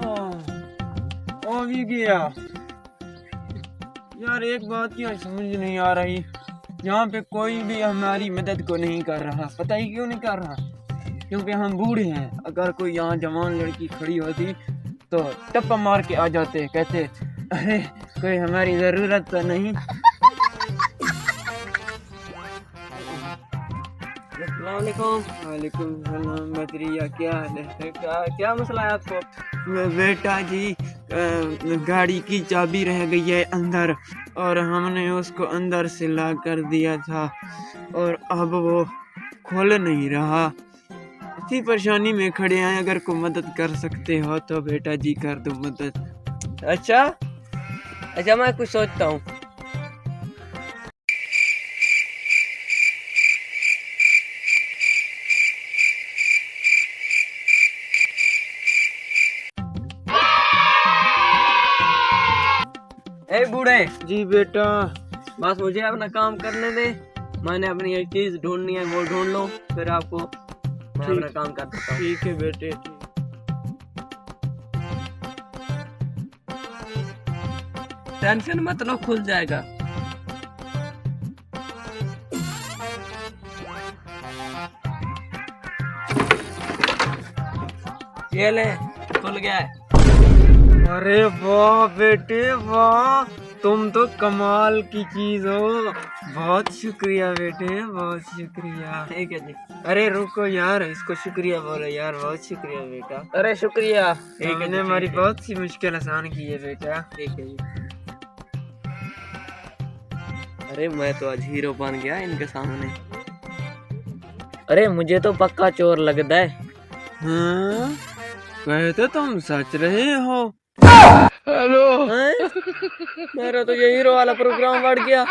ओ भी गया यार। एक बात की समझ नहीं आ रही, यहाँ पे कोई भी हमारी मदद को नहीं कर रहा। पता ही क्यों नहीं कर रहा? क्योंकि हम बूढ़े हैं। अगर कोई यहाँ जवान लड़की खड़ी होती तो टप्पा मार के आ जाते, कहते अरे कोई हमारी जरूरत तो नहीं। वालेकुम सलाम बदरिया, क्या हाल है? क्या मसला है आपको? बेटा जी, गाड़ी की चाबी रह गई है अंदर और हमने उसको अंदर से ला कर दिया था और अब वो खोल नहीं रहा। इतनी परेशानी में खड़े हैं, अगर कोई मदद कर सकते हो तो बेटा जी कर दो मदद। अच्छा, मैं कुछ सोचता हूँ। ए बूढ़े जी बेटा। बस मुझे अपना काम करने दे। मैंने अपनी एक चीज ढूंढनी है, वो ढूंढ लो, फिर आपको मैं अपना काम कर देता हूँ। ठीक है बेटे। टेंशन मत लो, खुल जाएगा। ये ले, खुल गया है। अरे वाह बेटे वाह, तुम तो कमाल की चीज हो। बहुत शुक्रिया बेटे, बहुत शुक्रिया। ठीक है जी। अरे रुको यार, इसको शुक्रिया बोलो यार। बहुत शुक्रिया बेटा। अरे शुक्रिया। तुमने हमारी बहुत सी मुश्किल आसान की है बेटा। ठीक है जी। अरे मैं तो आज हीरो बन गया इनके सामने। अरे मुझे तो पक्का चोर लगता है। हाँ, कहते तुम सच रहे हो। हेलो, मेरा तो ये हीरो वाला प्रोग्राम बढ़ गया।